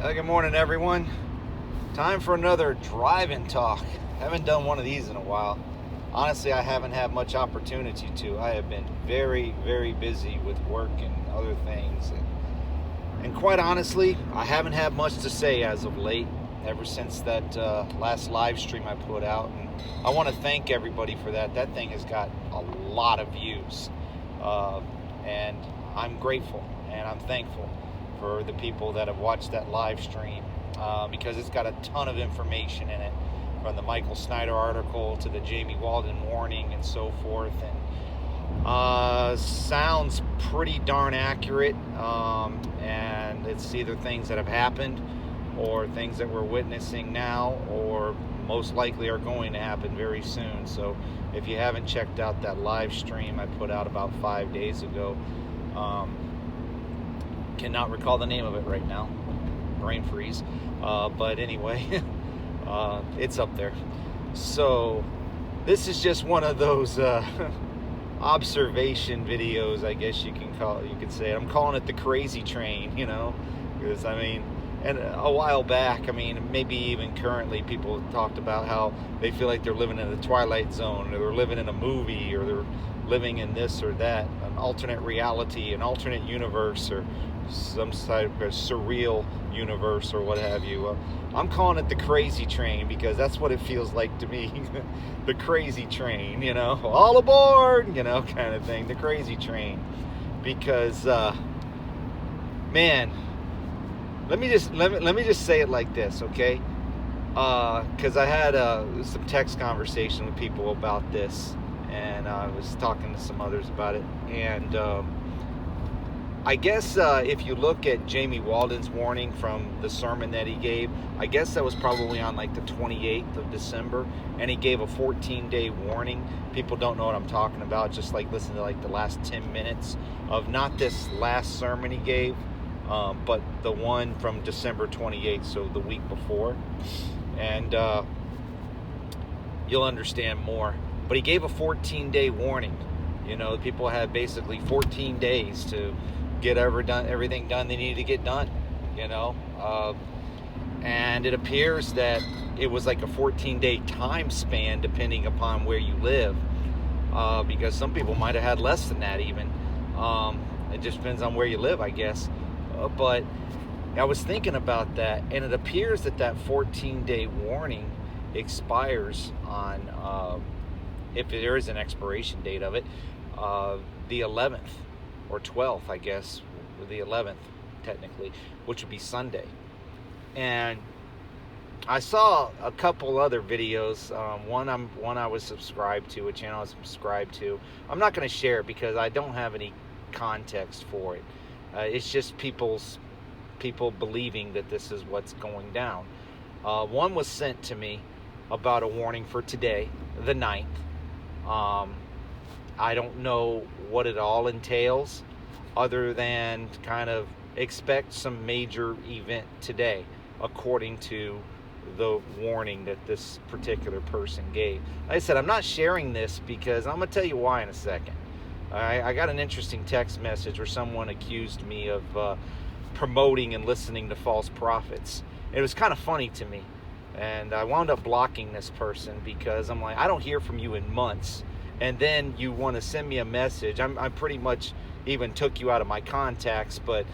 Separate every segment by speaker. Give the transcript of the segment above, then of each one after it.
Speaker 1: Good morning, everyone. Time for another drive-in talk. Haven't done one of these in a while. Honestly, I haven't had much opportunity to. I have been very, very busy with work and other things. And quite honestly, I haven't had much to say as of late, ever since that last live stream I put out. And I want to thank everybody for that. That thing has got a lot of views. And I'm grateful and I'm thankful for the people that have watched that live stream because it's got a ton of information in it, from the Michael Snyder article to the Jamie Walden warning and so forth, and sounds pretty darn accurate, and it's either things that have happened or things that we're witnessing now or most likely are going to happen very soon. So if you haven't checked out that live stream I put out about 5 days ago, cannot recall the name of it right now, brain freeze, but anyway, it's up there. So this is just one of those observation videos, I guess you could say. I'm calling it the crazy train, because and a while back, maybe even currently, people talked about how they feel like they're living in the Twilight Zone, or they're living in a movie, or they're living in this or that, an alternate reality, an alternate universe, or some type of surreal universe, or what have you. I'm calling it the crazy train because that's what it feels like to me. The crazy train, all aboard, kind of thing. The crazy train, because man, let me just say it like this, okay? Because I had some text conversation with people about this, and I was talking to some others about it, and I guess if you look at Jamie Walden's warning from the sermon that he gave, I guess that was probably on like the 28th of December, and he gave a 14-day warning. People don't know what I'm talking about. Just like listen to like the last 10 minutes of not this last sermon he gave, but the one from December 28th, so the week before, and you'll understand more. But he gave a 14-day warning. People had basically 14 days to get everything done they needed to get done, and it appears that it was like a 14-day time span depending upon where you live, because some people might have had less than that even. It just depends on where you live, I guess. But I was thinking about that, and it appears that 14-day warning expires on, if there is an expiration date of it, the 11th or 12th, I guess, the 11th technically, which would be Sunday. And I saw a couple other videos. One I was subscribed to, a channel I was subscribed to. I'm not going to share it because I don't have any context for it. It's just people believing that this is what's going down. One was sent to me about a warning for today, the 9th. I don't know what it all entails, other than kind of expect some major event today, according to the warning that this particular person gave. Like I said, I'm not sharing this because I'm going to tell you why in a second. I got an interesting text message where someone accused me of promoting and listening to false prophets. It was kind of funny to me, and I wound up blocking this person because I'm like, I don't hear from you in months, and then you want to send me a message. I pretty much even took you out of my contacts, but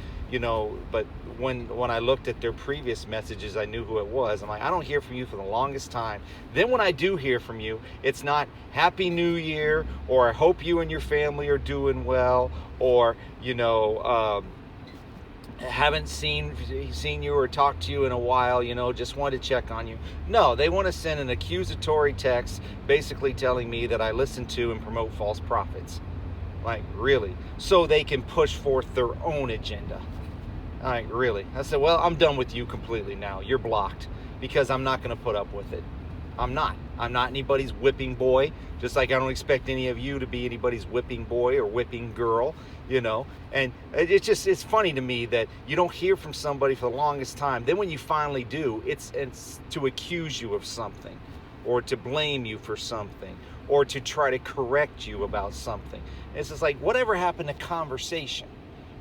Speaker 1: when I looked at their previous messages, I knew who it was. I'm like, I don't hear from you for the longest time. Then when I do hear from you, it's not Happy New Year, or I hope you and your family are doing well, or haven't seen you or talked to you in a while, just wanted to check on you. No, they want to send an accusatory text basically telling me that I listen to and promote false prophets. Like, really? So they can push forth their own agenda. Like, really? I said, well, I'm done with you completely now. You're blocked, because I'm not going to put up with it. I'm not anybody's whipping boy, just like I don't expect any of you to be anybody's whipping boy or whipping girl, and it's funny to me that you don't hear from somebody for the longest time. Then when you finally do, it's to accuse you of something, or to blame you for something, or to try to correct you about something. It's just like, whatever happened to conversation?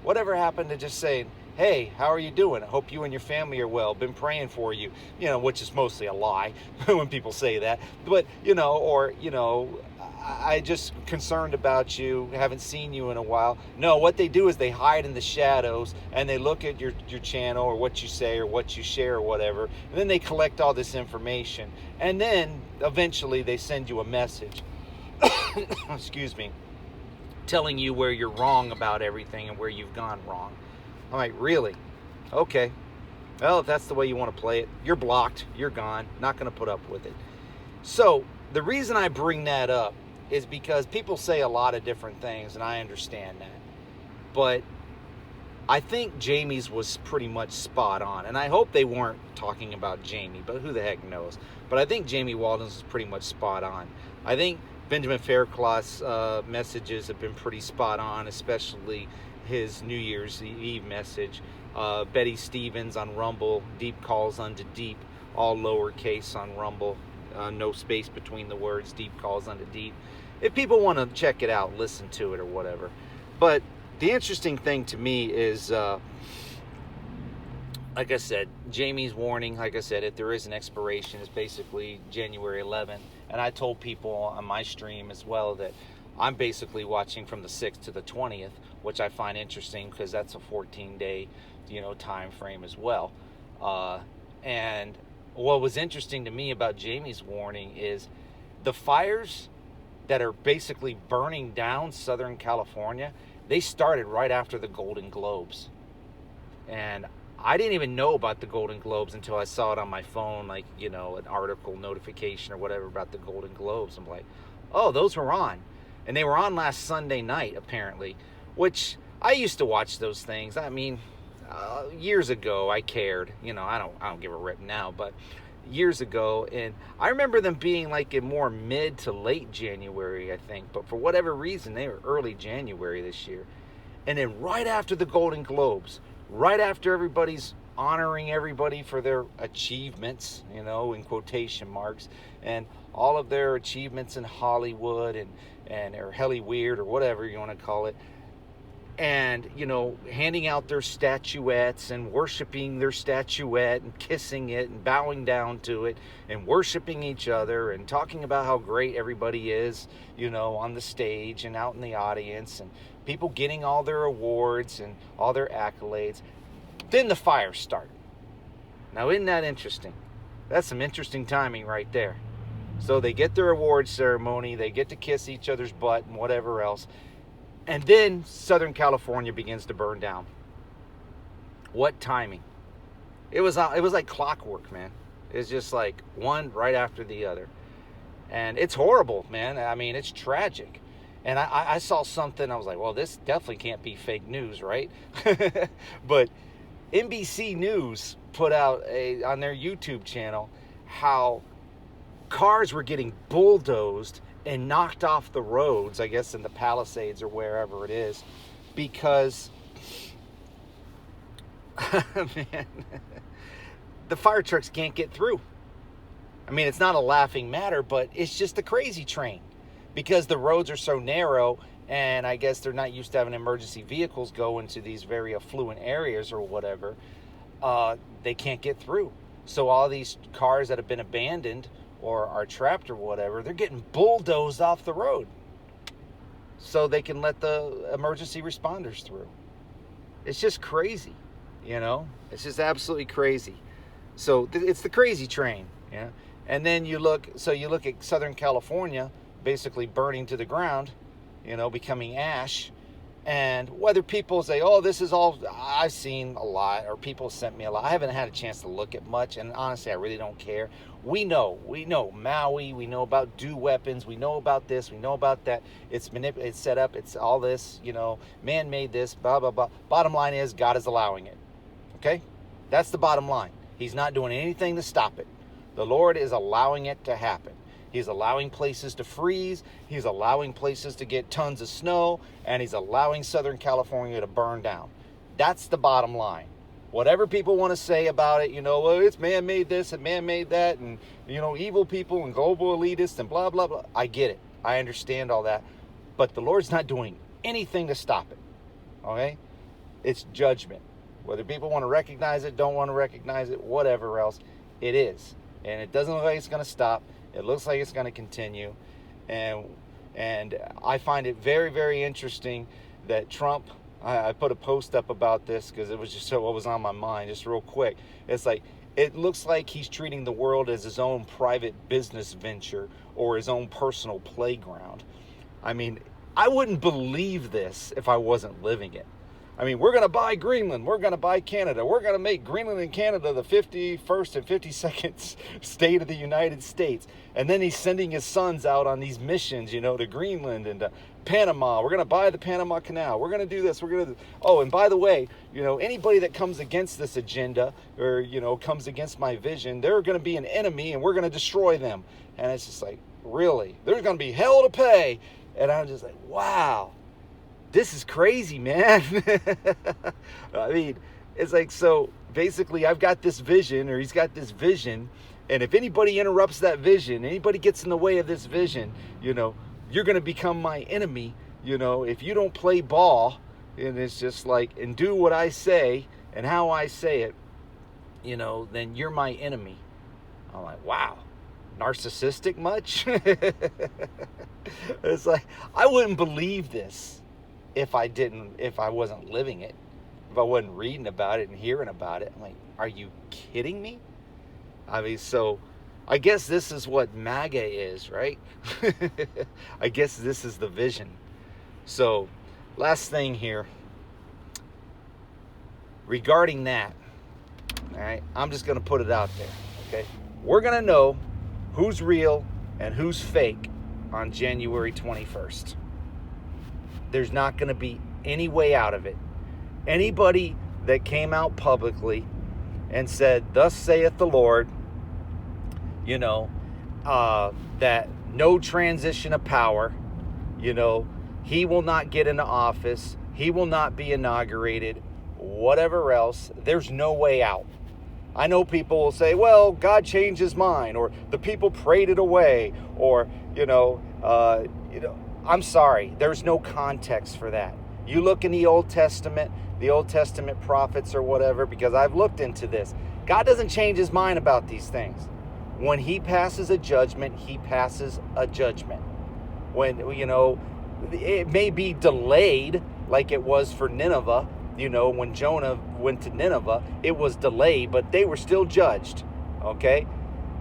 Speaker 1: Whatever happened to just saying, hey, how are you doing? I hope you and your family are well. Been praying for you. Which is mostly a lie when people say that. But, I just concerned about you, haven't seen you in a while. No, what they do is they hide in the shadows and they look at your channel or what you say or what you share or whatever. And then they collect all this information. And then eventually they send you a message, excuse me, telling you where you're wrong about everything and where you've gone wrong. I'm like, really? Okay. Well, if that's the way you want to play it, you're blocked, you're gone, not going to put up with it. So the reason I bring that up is because people say a lot of different things, and I understand that. But I think Jamie's was pretty much spot on. And I hope they weren't talking about Jamie, but who the heck knows. But I think Jamie Walden's was pretty much spot on. I think Benjamin Faircloth's messages have been pretty spot on, especially his New Year's Eve message. Betty Stevens on Rumble, Deep Calls Unto Deep, all lowercase on Rumble. No space between the words, Deep Calls Unto Deep. If people want to check it out, listen to it or whatever. But the interesting thing to me is, like I said, Jamie's warning, like I said, if there is an expiration, it's basically January 11th. And I told people on my stream as well that I'm basically watching from the 6th to the 20th, which I find interesting because that's a 14-day, time frame as well. And what was interesting to me about Jamie's warning is the fires that are basically burning down Southern California, they started right after the Golden Globes. And I didn't even know about the Golden Globes until I saw it on my phone, like, an article notification or whatever about the Golden Globes. I'm like, oh, those were on. And they were on last Sunday night, apparently, which I used to watch those things. I mean, years ago, I cared. I don't give a rip now, but years ago, and I remember them being like in more mid to late January, I think. But for whatever reason, they were early January this year. And then right after the Golden Globes, right after everybody's honoring everybody for their achievements, in quotation marks, and all of their achievements in Hollywood and or Hollyweird or whatever you want to call it, and handing out their statuettes and worshiping their statuette and kissing it and bowing down to it and worshiping each other and talking about how great everybody is, on the stage and out in the audience, and people getting all their awards and all their accolades. Then the fires start. Now, isn't that interesting? That's some interesting timing right there. So they get their award ceremony, they get to kiss each other's butt and whatever else. And then Southern California begins to burn down. What timing? It was like clockwork, man. It's just like one right after the other. And it's horrible, man. I mean, it's tragic. And I saw something, I was like, well, this definitely can't be fake news, right? But NBC News put out on their YouTube channel how cars were getting bulldozed and knocked off the roads, I guess in the Palisades or wherever it is, because man, the fire trucks can't get through. I mean, it's not a laughing matter, but it's just a crazy train because the roads are so narrow, and I guess they're not used to having emergency vehicles go into these very affluent areas or whatever. They can't get through. So all these cars that have been abandoned or are trapped or whatever, they're getting bulldozed off the road so they can let the emergency responders through. It's just crazy, It's just absolutely crazy. So it's the crazy train, And then you look at Southern California basically burning to the ground, becoming ash. And whether people say, oh, this is all, I've seen a lot, or people sent me a lot. I haven't had a chance to look at much, and honestly, I really don't care. We know Maui, we know about DEW weapons, we know about this, we know about that. It's manipulated, it's set up, it's all this, man made this, blah, blah, blah. Bottom line is, God is allowing it, okay? That's the bottom line. He's not doing anything to stop it. The Lord is allowing it to happen. He's allowing places to freeze. He's allowing places to get tons of snow. And he's allowing Southern California to burn down. That's the bottom line. Whatever people want to say about it, well, it's man-made this and man-made that. And, evil people and global elitists and blah, blah, blah. I get it. I understand all that. But the Lord's not doing anything to stop it. Okay? It's judgment. Whether people want to recognize it, don't want to recognize it, whatever else, it is. And it doesn't look like it's going to stop. It looks like it's going to continue. And I find it very, very interesting that Trump, I put a post up about this because it was just what was on my mind, just real quick. It's like, it looks like he's treating the world as his own private business venture or his own personal playground. I mean, I wouldn't believe this if I wasn't living it. I mean, we're going to buy Greenland. We're going to buy Canada. We're going to make Greenland and Canada the 51st and 52nd state of the United States. And then he's sending his sons out on these missions, to Greenland and to Panama. We're going to buy the Panama Canal. We're going to do this. We're going to. Oh, and by the way, anybody that comes against this agenda or, comes against my vision, they're going to be an enemy and we're going to destroy them. And it's just like, really? There's going to be hell to pay. And I'm just like, wow. This is crazy, man. I mean, it's like, so basically I've got this vision, or he's got this vision, and if anybody interrupts that vision, anybody gets in the way of this vision, you're going to become my enemy, if you don't play ball, and it's just like, and do what I say and how I say it, then you're my enemy. I'm like, wow. Narcissistic much? It's like, I wouldn't believe this if I wasn't living it, if I wasn't reading about it and hearing about it. I'm like, are you kidding me? I mean, so I guess this is what MAGA is, right? I guess this is the vision. So last thing here regarding that, all right, I'm just going to put it out there, okay? We're going to know who's real and who's fake on January 21st. There's not going to be any way out of it. Anybody that came out publicly and said, thus saith the Lord, that no transition of power, he will not get into office, he will not be inaugurated, whatever else, there's no way out. I know people will say, well, God changed his mind, or the people prayed it away, or, I'm sorry, there's no context for that. You look in the Old Testament prophets or whatever, because I've looked into this. God doesn't change his mind about these things. When he passes a judgment, he passes a judgment. When, it may be delayed like it was for Nineveh. When Jonah went to Nineveh, it was delayed, but they were still judged, okay?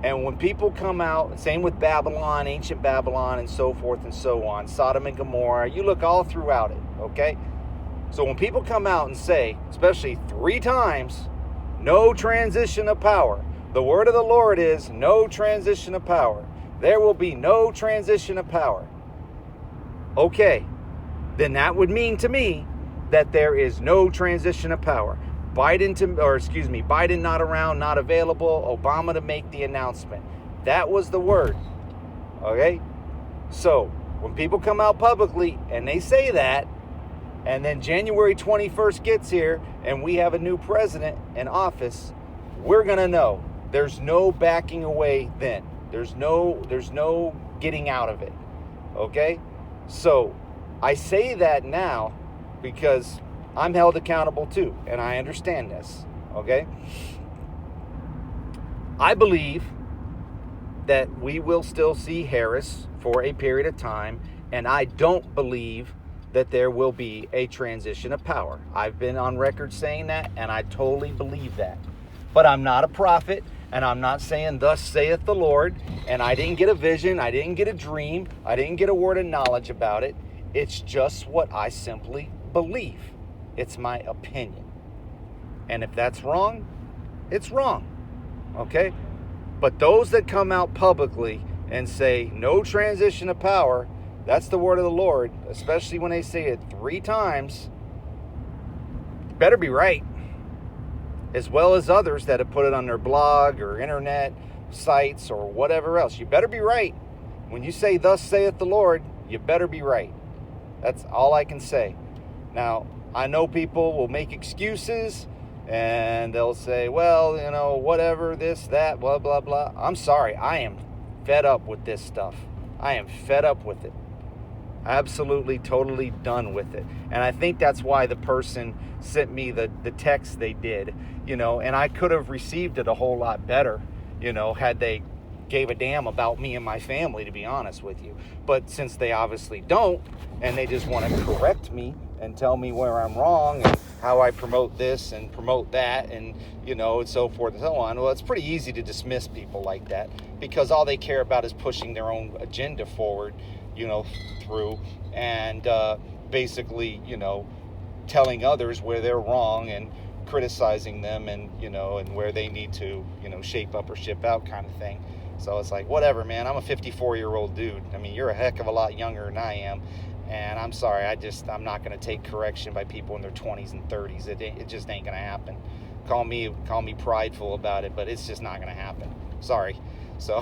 Speaker 1: And when people come out, same with Babylon, ancient Babylon, and so forth and so on, Sodom and Gomorrah, you look all throughout it, okay? So when people come out and say, especially 3 times, no transition of power, the word of the Lord is no transition of power. There will be no transition of power. Okay, then that would mean to me that there is no transition of power. Biden not around, not available, Obama to make the announcement. That was the word, okay? So when people come out publicly and they say that, and then January 21st gets here and we have a new president in office, we're going to know. There's no backing away then. There's no getting out of it, okay? So I say that now because I'm held accountable too, and I understand this, okay? I believe that we will still see Harris for a period of time, and I don't believe that there will be a transition of power. I've been on record saying that, and I totally believe that. But I'm not a prophet, and I'm not saying, thus saith the Lord, and I didn't get a vision, I didn't get a dream, I didn't get a word of knowledge about it. It's just what I simply believe. It's my opinion. And if that's wrong, it's wrong, okay? But those that come out publicly and say, no transition of power, that's the word of the Lord, especially when they say it 3 times, better be right. As well as others that have put it on their blog or internet sites or whatever else. You better be right. When you say, thus saith the Lord, you better be right. That's all I can say. Now, I know people will make excuses and they'll say, well, whatever, this, that, blah, blah, blah. I'm sorry. I am fed up with this stuff. I am fed up with it. Absolutely, totally done with it. And I think that's why the person sent me the text they did, and I could have received it a whole lot better, had they gave a damn about me and my family, to be honest with you. But since they obviously don't, and they just want to correct me and tell me where I'm wrong and how I promote this and promote that and, and so forth and so on, well, it's pretty easy to dismiss people like that, because all they care about is pushing their own agenda forward, through, and basically, telling others where they're wrong and criticizing them, and and where they need to shape up or ship out, kind of thing. So it's like, whatever, man. I'm a 54-year-old dude. I mean, you're a heck of a lot younger than I am, and I'm sorry, I'm not going to take correction by people in their 20s and 30s. It just ain't going to happen. Call me prideful about it, but it's just not going to happen. Sorry. So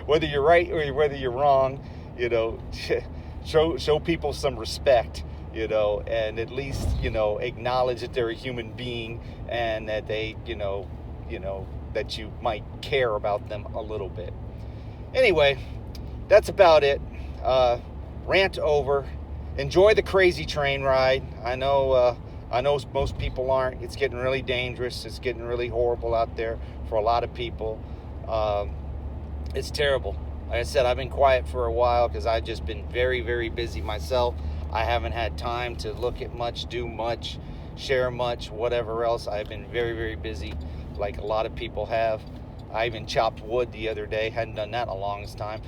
Speaker 1: whether you're right or whether you're wrong, show people some respect, and at least, acknowledge that they're a human being, and that they, that you might care about them a little bit. Anyway, that's about it. Rant over. Enjoy the crazy train ride. I know most people aren't. It's getting really dangerous. It's getting really horrible out there for a lot of people. It's terrible. Like I said, I've been quiet for a while because I've just been very, very busy myself. I haven't had time to look at much, do much, share much, whatever else. I've been very, very busy, like a lot of people have. I even chopped wood the other day. Hadn't done that in a long time.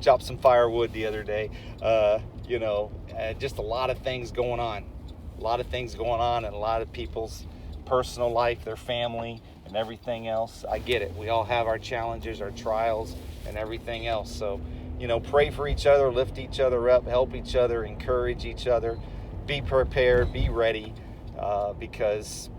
Speaker 1: Chopped some firewood the other day. Just a lot of things going on. A lot of things going on in a lot of people's personal life, their family, and everything else. I get it. We all have our challenges, our trials, and everything else. So, pray for each other, lift each other up, help each other, encourage each other. Be prepared, be ready, because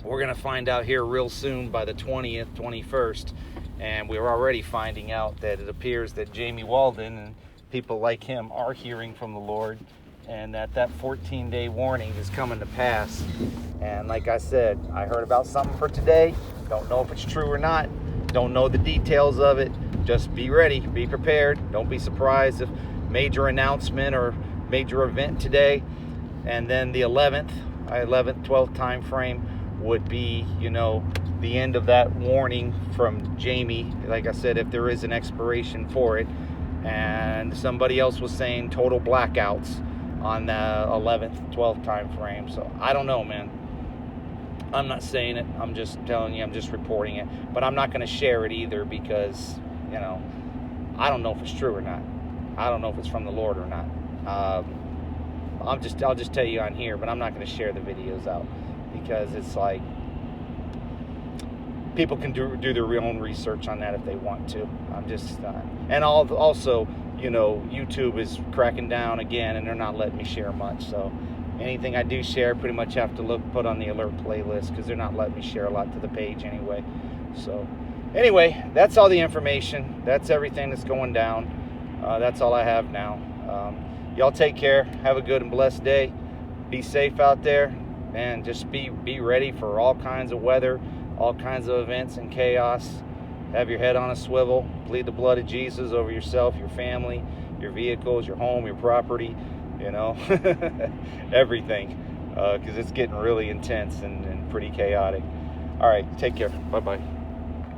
Speaker 1: we're going to find out here real soon by the 20th, 21st, and we're already finding out that it appears that Jamie Walden and people like him are hearing from the Lord, and that 14-day warning is coming to pass. And like I said, I heard about something for today. Don't know if it's true or not. Don't know the details of it. Just be ready, be prepared. Don't be surprised if major announcement or major event today. And then the 11th, 12th time frame would be, the end of that warning from Jamie. Like I said, if there is an expiration for it. And somebody else was saying total blackouts on the 11th, 12th time frame. So I don't know, man. I'm not saying it. I'm just telling you. I'm just reporting it. But I'm not going to share it either because, I don't know if it's true or not. I don't know if it's from the Lord or not. I'll just tell you on here, but I'm not going to share the videos out because it's like people can do their own research on that if they want to. I'm just and also, YouTube is cracking down again, and they're not letting me share much. So anything I do share, pretty much have to put on the alert playlist because they're not letting me share a lot to the page anyway. So anyway, that's all the information. That's everything that's going down. That's all I have now. Y'all take care. Have a good and blessed day. Be safe out there, and just be ready for all kinds of weather, all kinds of events and chaos. Have your head on a swivel. Plead the blood of Jesus over yourself, your family, your vehicles, your home, your property, everything, because it's getting really intense and pretty chaotic. All right, take care. Bye-bye.